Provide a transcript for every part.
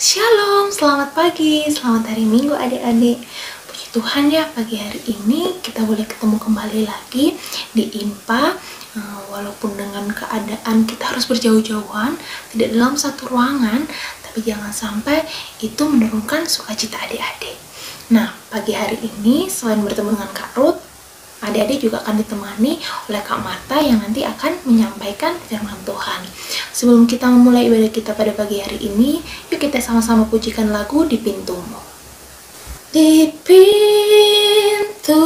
Shalom, selamat pagi, selamat hari Minggu adik-adik. Puji Tuhan ya, pagi hari ini kita boleh ketemu kembali lagi di IMPA. Walaupun dengan keadaan kita harus berjauh-jauhan, tidak dalam satu ruangan, tapi jangan sampai itu menurunkan sukacita adik-adik. Nah, pagi hari ini selain bertemu dengan Kak Ruth, adik-adik juga akan ditemani oleh Kak Marta yang nanti akan menyampaikan firman Tuhan. Sebelum kita memulai ibadah kita pada pagi hari ini, yuk kita sama-sama pujikan lagu Di Pintumu. Di pintumu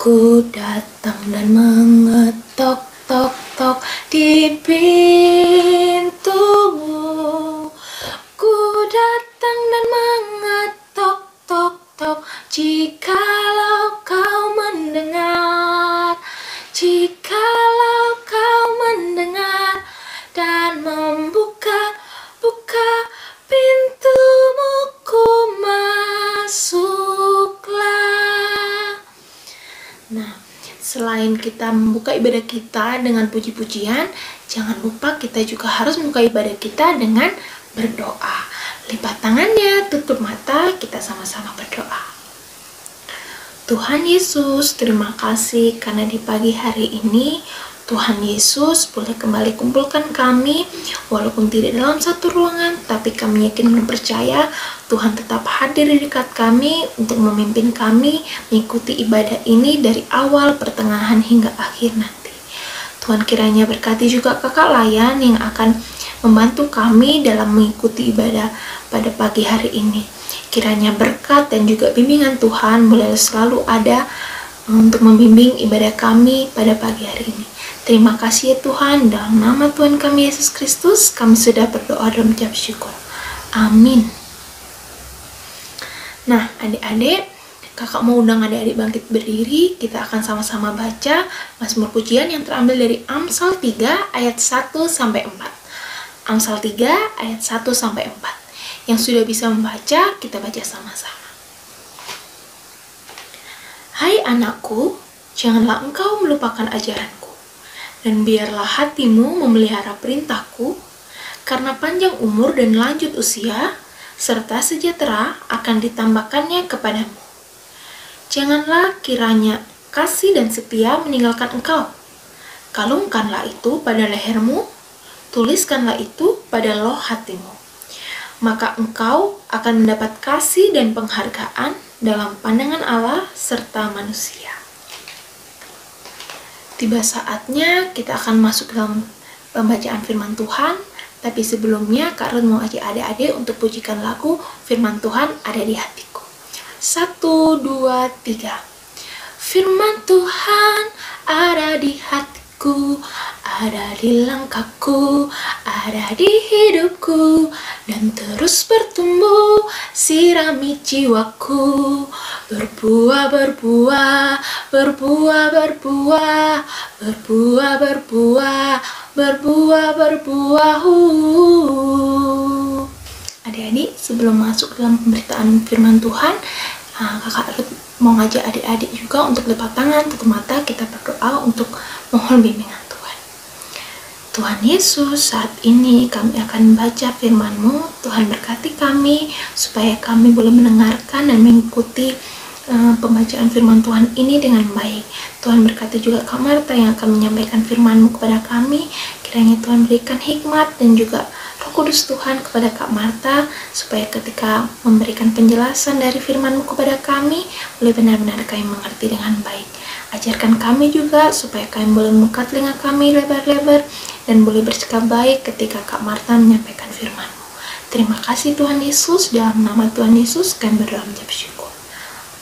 ku datang dan mengetok tok tok. Di pintumu ku datang dan mengetok tok tok. Jikalau kau mendengar, jikalau kau mendengar dan membuka pintumu, ku masuklah. Nah, selain kita membuka ibadah kita dengan puji-pujian, jangan lupa kita juga harus membuka ibadah kita dengan berdoa. Lipat tangannya, tutup mata, kita sama-sama berdoa. Tuhan Yesus, terima kasih karena di pagi hari ini Tuhan Yesus boleh kembali kumpulkan kami walaupun tidak dalam satu ruangan, tapi kami yakin dan percaya Tuhan tetap hadir di dekat kami untuk memimpin kami mengikuti ibadah ini dari awal, pertengahan hingga akhir nanti. Tuhan kiranya berkati juga kakak Layan yang akan membantu kami dalam mengikuti ibadah pada pagi hari ini. Kiranya berkat dan juga bimbingan Tuhan boleh selalu ada untuk membimbing ibadah kami pada pagi hari ini. Terima kasih ya Tuhan, dalam nama Tuhan kami Yesus Kristus, kami sudah berdoa dan mengucap syukur. Amin. Nah, adik-adik, kakak mau undang adik-adik bangkit berdiri. Kita akan sama-sama baca Mazmur Pujian yang terambil dari Amsal 3 ayat 1-4. Amsal 3 ayat 1-4. Yang sudah bisa membaca, kita baca sama-sama. Hai anakku, janganlah engkau melupakan ajaranku, dan biarlah hatimu memelihara perintahku, karena panjang umur dan lanjut usia, serta sejahtera akan ditambahkannya kepadamu. Janganlah kiranya kasih dan setia meninggalkan engkau. Kalungkanlah itu pada lehermu, tuliskanlah itu pada loh hatimu. Maka engkau akan mendapat kasih dan penghargaan dalam pandangan Allah serta manusia. Tiba saatnya kita akan masuk dalam pembacaan firman Tuhan, tapi sebelumnya Kak Ruth mau ajak adik-adik untuk pujikan lagu Firman Tuhan Ada di Hatiku. 1, 2, 3. Firman Tuhan ada di hatiku, ada di langkahku, ada di hidupku, dan terus bertumbuh, sirami jiwaku, berbuah, berbuah, berbuah, berbuah, berbuah, berbuah, berbuah, berbuah. Adik-adik, sebelum masuk dalam pemberitaan firman Tuhan, kakak Ruth mau ngajak adik-adik juga untuk lipat tangan, tutup mata, kita berdoa untuk mohon bimbingan Tuhan. Tuhan Yesus, saat ini kami akan membaca firman-Mu. Tuhan berkati kami supaya kami boleh mendengarkan dan mengikuti pembacaan firman Tuhan ini dengan baik. Tuhan berkati juga Kak Marta yang akan menyampaikan firman-Mu kepada kami. Kiranya Tuhan berikan hikmat dan juga Roh Kudus Tuhan kepada Kak Marta, supaya ketika memberikan penjelasan dari firman-Mu kepada kami, boleh benar-benar kami mengerti dengan baik. Ajarkan kami juga supaya kami boleh membuka telinga kami lebar-lebar dan boleh bersikap baik ketika Kak Marta menyampaikan firman-Mu. Terima kasih Tuhan Yesus, dalam nama Tuhan Yesus kami berdoa mengucap syukur.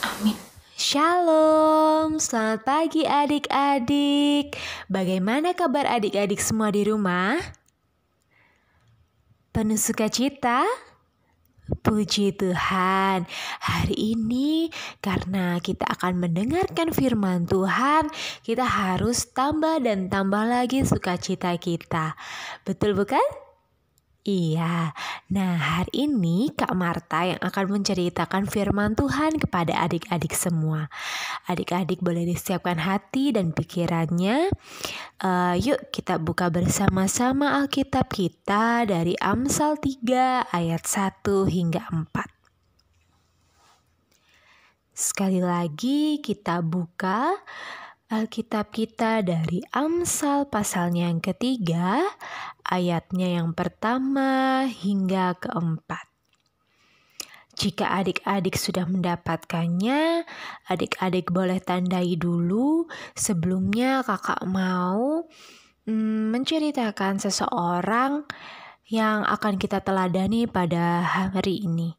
Amin. Shalom, selamat pagi adik-adik. Bagaimana kabar adik-adik semua di rumah? Penuh sukacita? Puji Tuhan, hari ini karena kita akan mendengarkan firman Tuhan, kita harus tambah dan tambah lagi sukacita kita. Betul bukan? Iya. Nah, hari ini Kak Marta yang akan menceritakan firman Tuhan kepada adik-adik semua. Adik-adik boleh disiapkan hati dan pikirannya. Yuk kita buka bersama-sama Alkitab kita dari Amsal 3 ayat 1 hingga 4. Sekali lagi kita buka Alkitab kita dari Amsal pasalnya yang ketiga, ayatnya yang pertama hingga keempat. Jika adik-adik sudah mendapatkannya, adik-adik boleh tandai dulu. Sebelumnya kakak mau menceritakan seseorang yang akan kita teladani pada hari ini.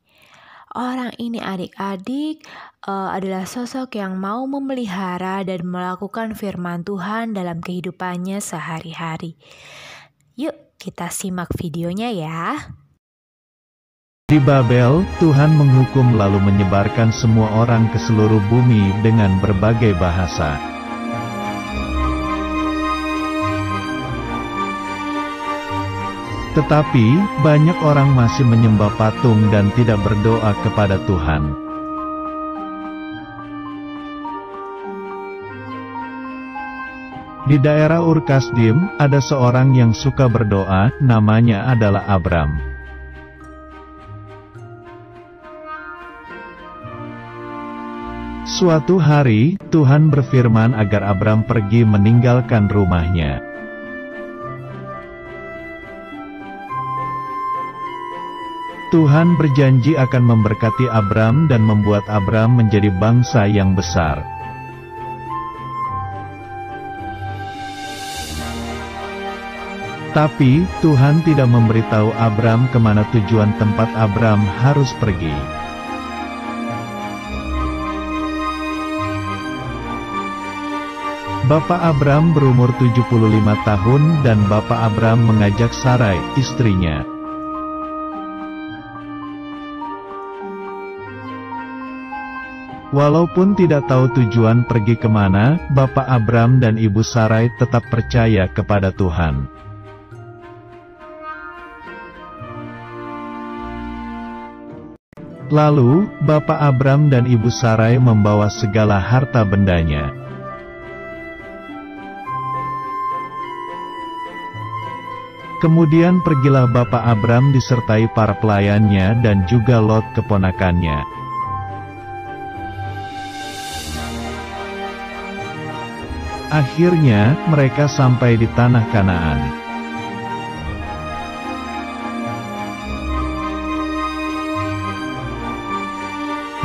Orang ini adik-adik adalah sosok yang mau memelihara dan melakukan firman Tuhan dalam kehidupannya sehari-hari. Yuk kita simak videonya ya. Di Babel, Tuhan menghukum lalu menyebarkan semua orang ke seluruh bumi dengan berbagai bahasa. Tetapi, banyak orang masih menyembah patung dan tidak berdoa kepada Tuhan. Di daerah Ur Kasdim, ada seorang yang suka berdoa, namanya adalah Abram. Suatu hari, Tuhan berfirman agar Abram pergi meninggalkan rumahnya. Tuhan berjanji akan memberkati Abram dan membuat Abram menjadi bangsa yang besar. Tapi, Tuhan tidak memberitahu Abram kemana tujuan tempat Abram harus pergi. Bapak Abram berumur 75 tahun dan Bapak Abram mengajak Sarai, istrinya. Walaupun tidak tahu tujuan pergi kemana, Bapak Abram dan Ibu Sarai tetap percaya kepada Tuhan. Lalu, Bapak Abram dan Ibu Sarai membawa segala harta bendanya. Kemudian pergilah Bapak Abram disertai para pelayannya dan juga Lot keponakannya. Akhirnya, mereka sampai di tanah Kanaan.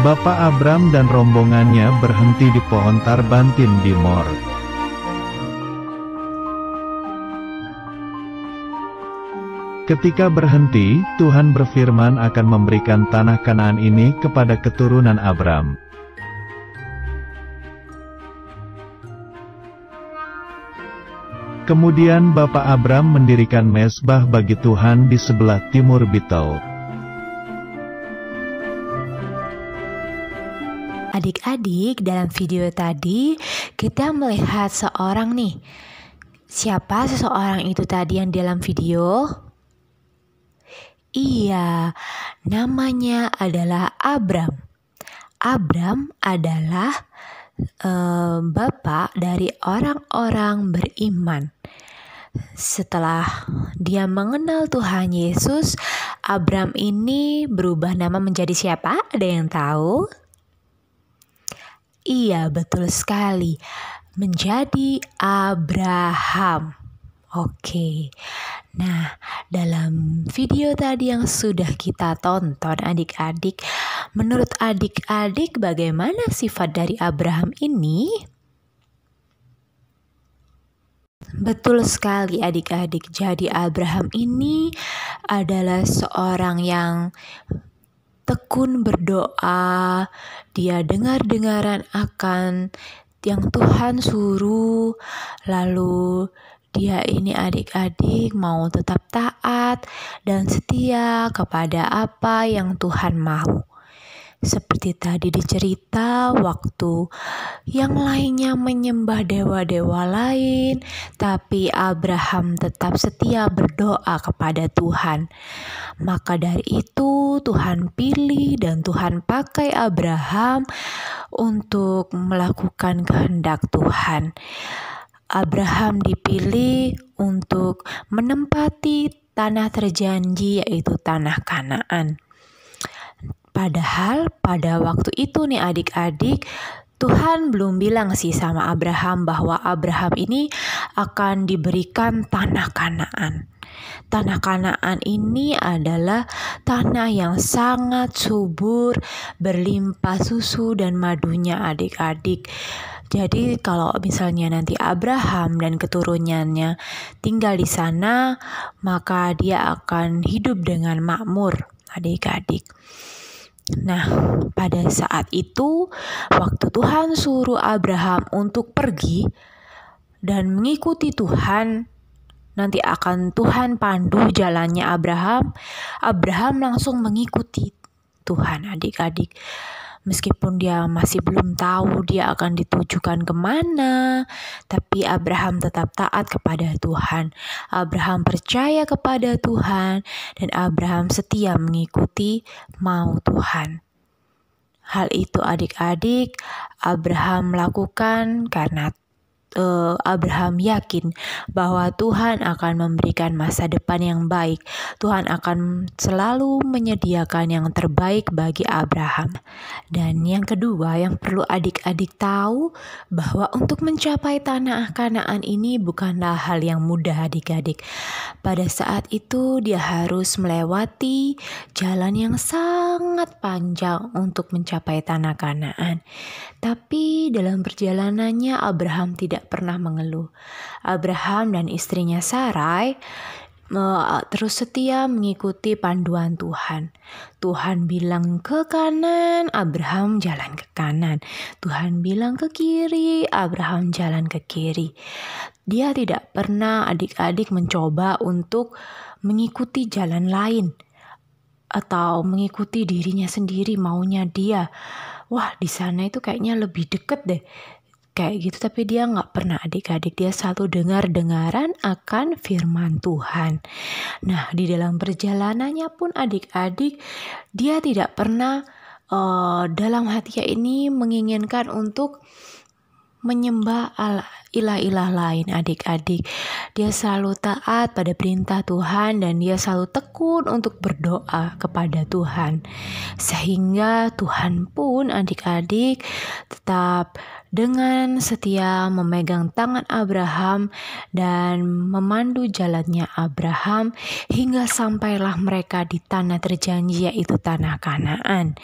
Bapak Abram dan rombongannya berhenti di pohon tarbantin di Mor. Ketika berhenti, Tuhan berfirman akan memberikan tanah Kanaan ini kepada keturunan Abram. Kemudian Bapak Abram mendirikan mezbah bagi Tuhan di sebelah timur Betel. Adik-adik, dalam video tadi kita melihat seorang nih. Siapa seseorang itu tadi yang dalam video? Iya, namanya adalah Abram. Abram adalah bapak dari orang-orang beriman. Setelah dia mengenal Tuhan Yesus, Abram ini berubah nama menjadi siapa? Ada yang tahu? Iya, betul sekali. Menjadi Abraham. Oke. Nah, dalam video tadi yang sudah kita tonton adik-adik, menurut adik-adik bagaimana sifat dari Abraham ini? Betul sekali adik-adik. Jadi Abraham ini adalah seorang yang tekun berdoa. Dia dengar-dengaran akan yang Tuhan suruh. Lalu dia ini adik-adik mau tetap taat dan setia kepada apa yang Tuhan mau. Seperti tadi dicerita, waktu yang lainnya menyembah dewa-dewa lain, tapi Abraham tetap setia berdoa kepada Tuhan. Maka dari itu Tuhan pilih dan Tuhan pakai Abraham untuk melakukan kehendak Tuhan. Abraham dipilih untuk menempati tanah terjanji, yaitu tanah Kanaan. Padahal pada waktu itu nih adik-adik, Tuhan belum bilang sih sama Abraham bahwa Abraham ini akan diberikan tanah Kanaan. Tanah Kanaan ini adalah tanah yang sangat subur, berlimpah susu dan madunya adik-adik. Jadi kalau misalnya nanti Abraham dan keturunannya tinggal di sana, maka dia akan hidup dengan makmur adik-adik. Nah, pada saat itu, waktu Tuhan suruh Abraham untuk pergi dan mengikuti Tuhan, nanti akan Tuhan pandu jalannya Abraham. Abraham langsung mengikuti Tuhan adik-adik. Meskipun dia masih belum tahu dia akan ditujukan kemana, tapi Abraham tetap taat kepada Tuhan. Abraham percaya kepada Tuhan dan Abraham setia mengikuti mau Tuhan. Hal itu adik-adik Abraham lakukan karena Abraham yakin bahwa Tuhan akan memberikan masa depan yang baik. Tuhan akan selalu menyediakan yang terbaik bagi Abraham. Dan yang kedua yang perlu adik-adik tahu, bahwa untuk mencapai tanah Kanaan ini bukanlah hal yang mudah adik-adik. Pada saat itu dia harus melewati jalan yang sangat panjang untuk mencapai tanah Kanaan. Tapi dalam perjalanannya Abraham tidak pernah mengeluh. Abraham dan istrinya Sarai terus setia mengikuti panduan Tuhan. Tuhan bilang ke kanan, Abraham jalan ke kanan. Tuhan bilang ke kiri, Abraham jalan ke kiri. Dia tidak pernah adik-adik mencoba untuk mengikuti jalan lain atau mengikuti dirinya sendiri, maunya dia. Wah, di sana itu kayaknya lebih deket deh. Kayak gitu, tapi dia gak pernah adik-adik. Dia selalu dengar-dengaran akan firman Tuhan. Nah, di dalam perjalanannya pun adik-adik, dia tidak pernah dalam hatinya ini menginginkan untuk menyembah ilah-ilah lain adik-adik. Dia selalu taat pada perintah Tuhan dan dia selalu tekun untuk berdoa kepada Tuhan. Sehingga Tuhan pun adik-adik tetap dengan setia memegang tangan Abraham dan memandu jalannya Abraham hingga sampailah mereka di tanah terjanji, yaitu tanah Kanaan.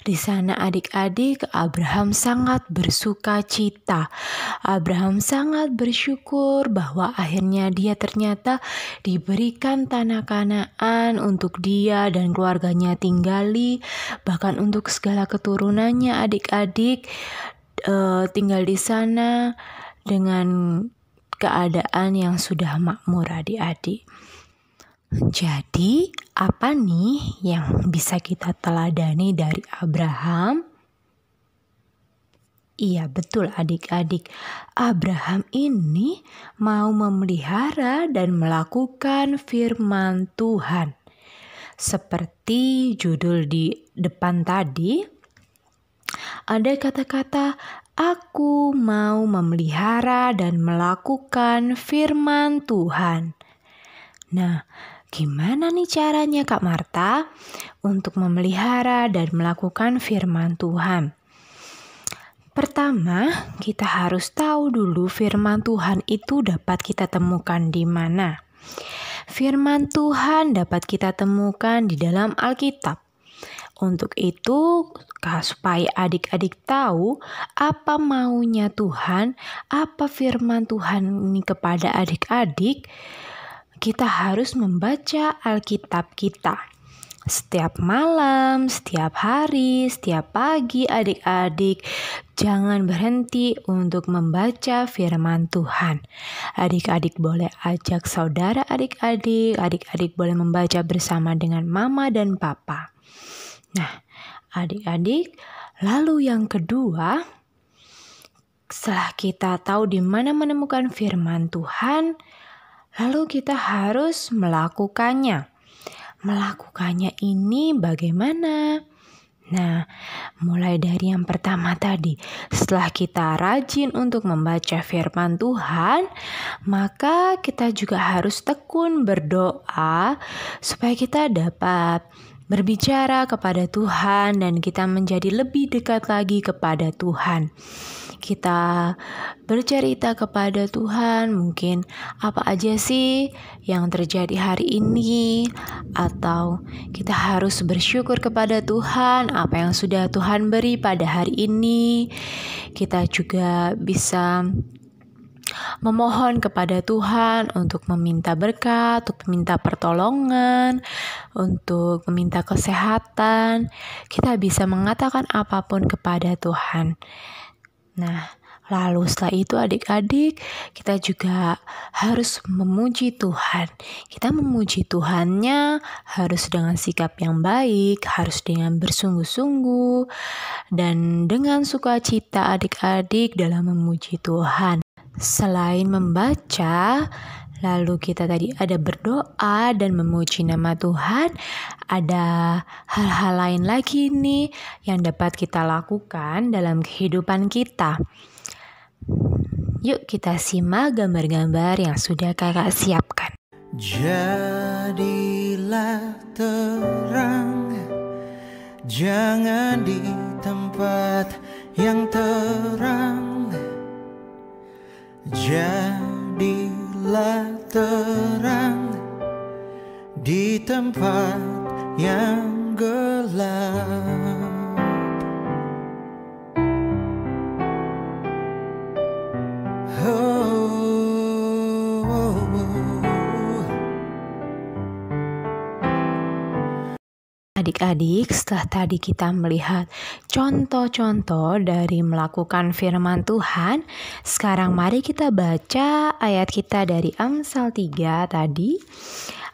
Di sana adik-adik Abraham sangat bersuka cita. Abraham sangat bersyukur bahwa akhirnya dia ternyata diberikan tanah Kanaan untuk dia dan keluarganya tinggali, bahkan untuk segala keturunannya adik-adik tinggal di sana dengan keadaan yang sudah makmur adik-adik. Jadi, apa nih yang bisa kita teladani dari Abraham? Iya, betul adik-adik. Abraham ini mau memelihara dan melakukan firman Tuhan. Seperti judul di depan tadi, ada kata-kata, aku mau memelihara dan melakukan firman Tuhan. Nah, gimana nih caranya Kak Marta untuk memelihara dan melakukan firman Tuhan? Pertama, kita harus tahu dulu firman Tuhan itu dapat kita temukan di mana. Firman Tuhan dapat kita temukan di dalam Alkitab. Untuk itu, supaya adik-adik tahu apa maunya Tuhan, apa firman Tuhan ini kepada adik-adik, kita harus membaca Alkitab kita. Setiap malam, setiap hari, setiap pagi adik-adik jangan berhenti untuk membaca firman Tuhan. Adik-adik boleh ajak saudara adik-adik boleh membaca bersama dengan mama dan papa. Nah, Adik-adik, lalu yang kedua, setelah kita tahu di mana menemukan firman Tuhan, lalu kita harus melakukannya. Melakukannya ini bagaimana? Nah, mulai dari yang pertama tadi, setelah kita rajin untuk membaca firman Tuhan, maka kita juga harus tekun berdoa supaya kita dapat berbicara kepada Tuhan dan kita menjadi lebih dekat lagi kepada Tuhan. Kita bercerita kepada Tuhan, mungkin apa aja sih yang terjadi hari ini, atau kita harus bersyukur kepada Tuhan apa yang sudah Tuhan beri pada hari ini. Kita juga bisa memohon kepada Tuhan untuk meminta berkat, untuk meminta pertolongan, untuk meminta kesehatan. Kita bisa mengatakan apapun kepada Tuhan. Nah, lalu setelah itu adik-adik, kita juga harus memuji Tuhan. Kita memuji Tuhannya harus dengan sikap yang baik, harus dengan bersungguh-sungguh, dan dengan sukacita adik-adik dalam memuji Tuhan. Selain membaca, lalu kita tadi ada berdoa dan memuji nama Tuhan, ada hal-hal lain lagi nih yang dapat kita lakukan dalam kehidupan kita. Yuk kita simak gambar-gambar yang sudah kakak siapkan. Jadilah terang, jangan di tempat yang terang. Jadilah terang di tempat yang gelap. Adik-adik, setelah tadi kita melihat contoh-contoh dari melakukan firman Tuhan, sekarang mari kita baca ayat kita dari Amsal 3 tadi,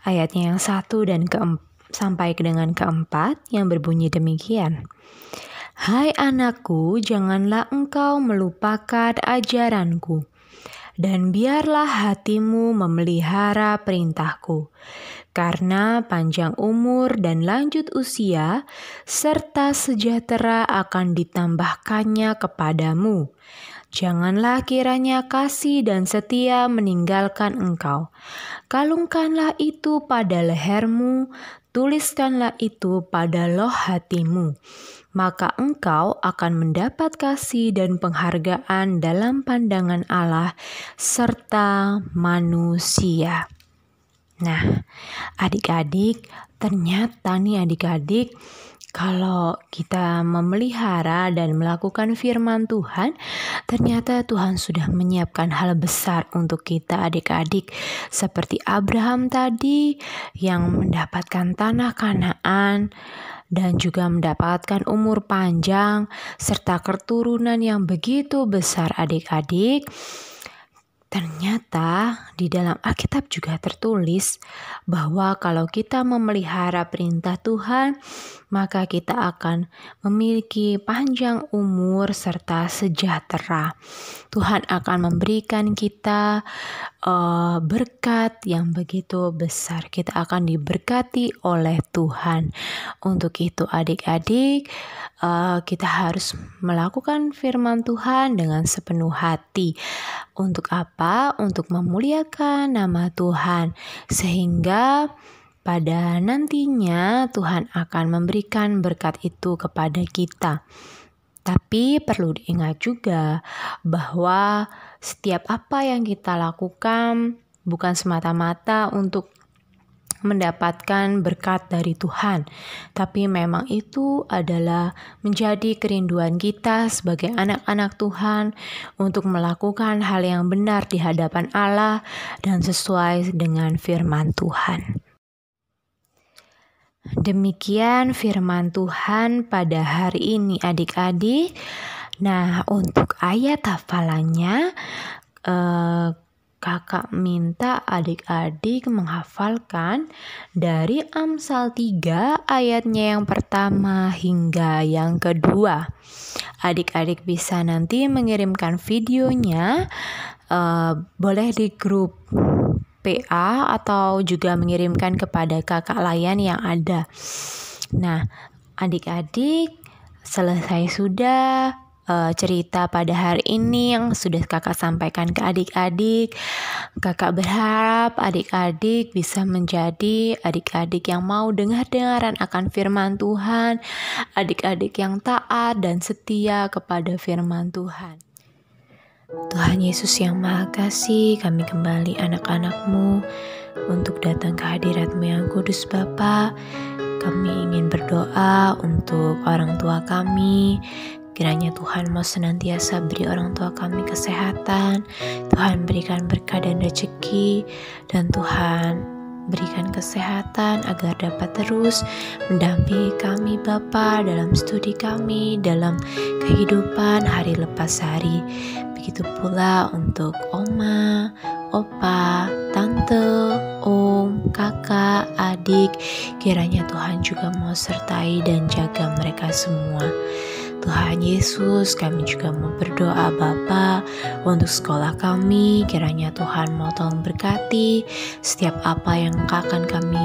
ayatnya yang 1 dan sampai dengan keempat yang berbunyi demikian. Hai anakku, janganlah engkau melupakan ajaranku, dan biarlah hatimu memelihara perintahku. Karena panjang umur dan lanjut usia, serta sejahtera akan ditambahkannya kepadamu. Janganlah kiranya kasih dan setia meninggalkan engkau. Kalungkanlah itu pada lehermu, tuliskanlah itu pada loh hatimu. Maka engkau akan mendapat kasih dan penghargaan dalam pandangan Allah serta manusia. Nah, adik-adik, ternyata nih adik-adik, kalau kita memelihara dan melakukan firman Tuhan, ternyata Tuhan sudah menyiapkan hal besar untuk kita adik-adik. Seperti Abraham tadi yang mendapatkan tanah Kanaan dan juga mendapatkan umur panjang serta keturunan yang begitu besar adik-adik. Ternyata di dalam Alkitab juga tertulis bahwa kalau kita memelihara perintah Tuhan, maka kita akan memiliki panjang umur serta sejahtera. Tuhan akan memberikan kita berkat yang begitu besar. Kita akan diberkati oleh Tuhan. Untuk itu adik-adik, kita harus melakukan firman Tuhan dengan sepenuh hati. Untuk apa? Untuk memuliakan nama Tuhan. Sehingga pada nantinya Tuhan akan memberikan berkat itu kepada kita. Tapi perlu diingat juga bahwa setiap apa yang kita lakukan bukan semata-mata untuk mendapatkan berkat dari Tuhan, tapi memang itu adalah menjadi kerinduan kita sebagai anak-anak Tuhan untuk melakukan hal yang benar di hadapan Allah dan sesuai dengan firman Tuhan. Demikian firman Tuhan pada hari ini adik-adik. Nah, untuk ayat hafalannya Kakak minta adik-adik menghafalkan dari Amsal 3 ayatnya yang pertama hingga yang kedua. Adik-adik bisa nanti mengirimkan videonya, boleh di grup PA atau juga mengirimkan kepada kakak layan yang ada. Nah, adik-adik selesai sudah cerita pada hari ini yang sudah kakak sampaikan ke adik-adik. Kakak berharap adik-adik bisa menjadi adik-adik yang mau dengar-dengaran akan firman Tuhan, adik-adik yang taat dan setia kepada firman Tuhan. Tuhan Yesus yang Maha Kasih, kami kembali anak-anak-Mu untuk datang ke hadirat-Mu yang kudus Bapa. Kami ingin berdoa untuk orang tua kami. Kiranya Tuhan mau senantiasa beri orang tua kami kesehatan, Tuhan berikan berkah dan rezeki, dan Tuhan berikan kesehatan agar dapat terus mendampingi kami Bapa dalam studi kami, dalam kehidupan hari lepas hari. Begitu pula untuk Oma, Opa, Tante, Om, Kakak, adik, kiranya Tuhan juga mau sertai dan jaga mereka semua. Tuhan Yesus, kami juga mau berdoa Bapa untuk sekolah kami, kiranya Tuhan mau tolong berkati setiap apa yang akan kami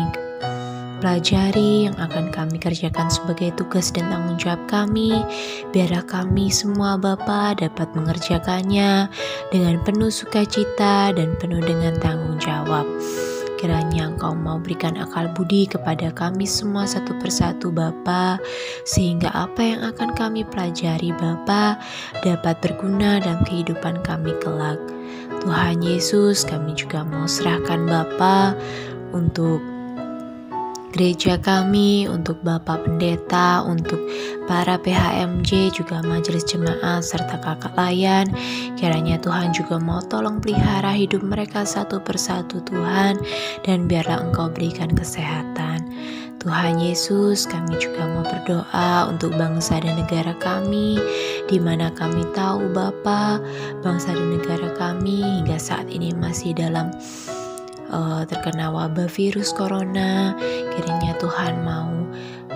pelajari, yang akan kami kerjakan sebagai tugas dan tanggung jawab kami. Biarlah kami semua Bapa dapat mengerjakannya dengan penuh sukacita dan penuh dengan tanggung jawab. Kiranya Engkau mau berikan akal budi kepada kami semua satu persatu Bapa, sehingga apa yang akan kami pelajari Bapa dapat berguna dalam kehidupan kami kelak. Tuhan Yesus, kami juga mau serahkan Bapa untuk gereja kami, untuk Bapak Pendeta, untuk para PHMJ, juga majelis jemaat, serta kakak layan. Kiranya Tuhan juga mau tolong pelihara hidup mereka satu persatu Tuhan, dan biarlah Engkau berikan kesehatan. Tuhan Yesus, kami juga mau berdoa untuk bangsa dan negara kami, di mana kami tahu Bapa, bangsa dan negara kami hingga saat ini masih dalam terkena wabah virus corona. Kiranya Tuhan mau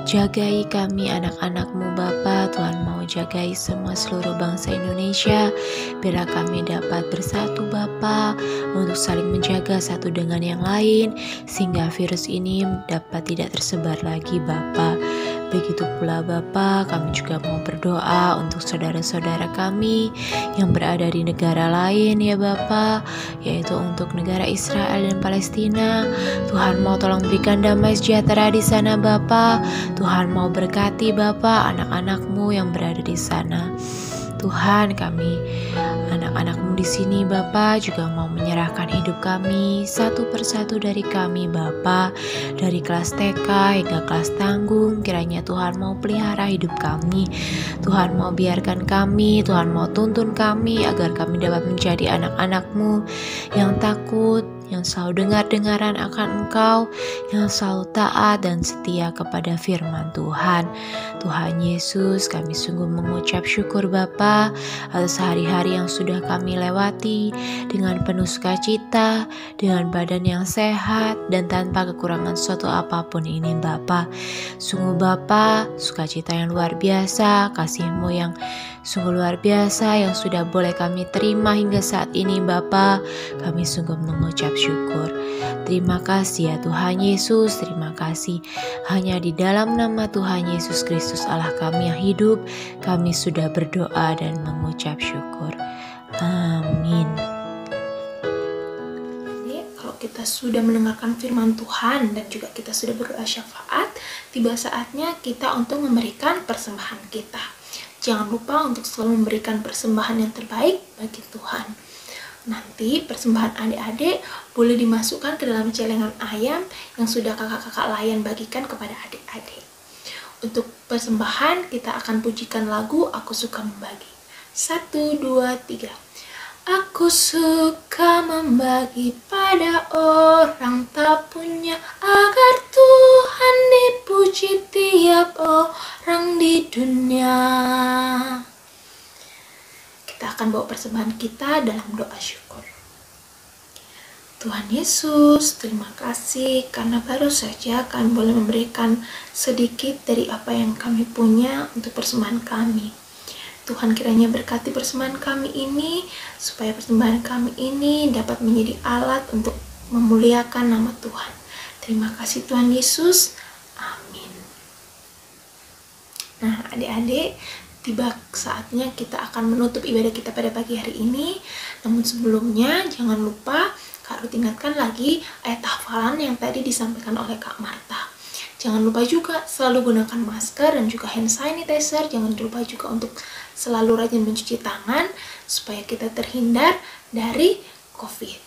jagai kami anak-anak-Mu Bapa, Tuhan mau jagai semua seluruh bangsa Indonesia. Biarlah kami dapat bersatu Bapa untuk saling menjaga satu dengan yang lain, sehingga virus ini dapat tidak tersebar lagi Bapa. Begitu pula Bapa, kami juga mau berdoa untuk saudara-saudara kami yang berada di negara lain ya Bapa, yaitu untuk negara Israel dan Palestina. Tuhan mau tolong berikan damai sejahtera di sana Bapa. Tuhan mau berkati Bapa anak-anak-Mu yang berada di sana. Tuhan, kami anak-anak-Mu di sini Bapa juga mau menyerahkan hidup kami satu persatu dari kami Bapa, dari kelas TK hingga kelas tanggung. Kiranya Tuhan mau pelihara hidup kami, Tuhan mau biarkan kami, Tuhan mau tuntun kami agar kami dapat menjadi anak-anak-Mu yang takut, yang selalu dengar-dengaran akan Engkau, yang selalu taat dan setia kepada firman Tuhan. Tuhan Yesus, kami sungguh mengucap syukur Bapa atas hari-hari yang sudah kami lewati dengan penuh sukacita, dengan badan yang sehat dan tanpa kekurangan suatu apapun ini Bapa. Sungguh Bapa, sukacita yang luar biasa, kasih-Mu yang sungguh luar biasa yang sudah boleh kami terima hingga saat ini Bapa. Kami sungguh mengucap syukur. Terima kasih ya Tuhan Yesus, terima kasih. Hanya di dalam nama Tuhan Yesus Kristus Allah kami yang hidup, kami sudah berdoa dan mengucap syukur. Amin. Jadi, kalau kita sudah mendengarkan firman Tuhan dan juga kita sudah berdoa syafaat, tiba saatnya kita untuk memberikan persembahan kita. Jangan lupa untuk selalu memberikan persembahan yang terbaik bagi Tuhan. Nanti persembahan adik-adik boleh dimasukkan ke dalam celengan ayam yang sudah kakak-kakak layan bagikan kepada adik-adik. Untuk persembahan kita akan pujikan lagu Aku Suka Membagi. 1, 2, 3. Aku suka membagi pada orang tak punya, agar Tuhan dipuji tiap orang di dunia. Kita akan bawa persembahan kita dalam doa syukur. Tuhan Yesus, terima kasih karena baru saja kami boleh memberikan sedikit dari apa yang kami punya untuk persembahan kami. Tuhan kiranya berkati persembahan kami ini, supaya persembahan kami ini dapat menjadi alat untuk memuliakan nama Tuhan. Terima kasih Tuhan Yesus. Amin. Nah, adik-adik, tiba saatnya kita akan menutup ibadah kita pada pagi hari ini. Namun sebelumnya, jangan lupa Kak Ruth ingatkan lagi ayat hafalan yang tadi disampaikan oleh Kak Marta. Jangan lupa juga selalu gunakan masker dan juga hand sanitizer. Jangan lupa juga untuk selalu rajin mencuci tangan supaya kita terhindar dari COVID.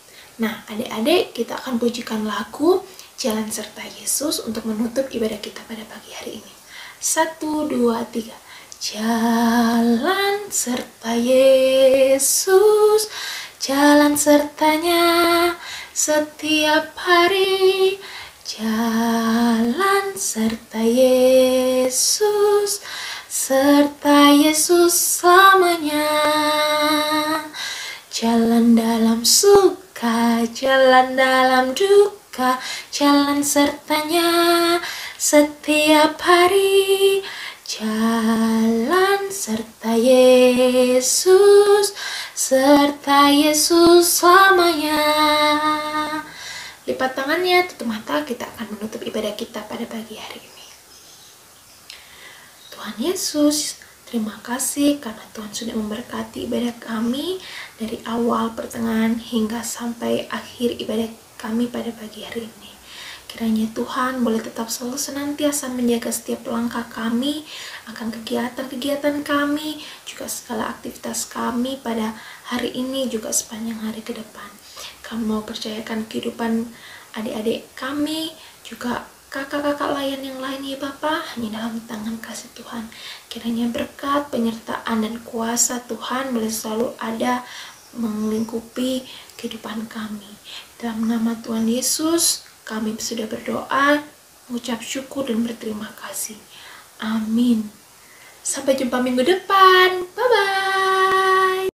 Nah, adik-adik, kita akan pujikan lagu Jalan Serta Yesus untuk menutup ibadah kita pada pagi hari ini. 1, 2, 3. Jalan serta Yesus, jalan sertanya setiap hari. Jalan serta Yesus, serta Yesus selamanya. Jalan dalam suka, jalan dalam duka, jalan sertanya setiap hari. Jalan serta Yesus, serta Yesus selamanya. Lipat tangannya, tutup mata, kita akan menutup ibadah kita pada pagi hari ini. Tuhan Yesus, terima kasih karena Tuhan sudah memberkati ibadah kami dari awal, pertengahan, hingga sampai akhir ibadah kami pada pagi hari ini. Kiranya Tuhan boleh tetap selalu senantiasa menjaga setiap langkah kami, akan kegiatan-kegiatan kami, juga segala aktivitas kami pada hari ini, juga sepanjang hari ke depan. Kami mau percayakan kehidupan adik-adik kami, juga kakak-kakak layan yang lain ya Bapa, hanya dalam tangan kasih Tuhan. Kiranya berkat, penyertaan, dan kuasa Tuhan boleh selalu ada melingkupi kehidupan kami. Dalam nama Tuhan Yesus, kami sudah berdoa, mengucap syukur dan berterima kasih. Amin. Sampai jumpa minggu depan. Bye-bye.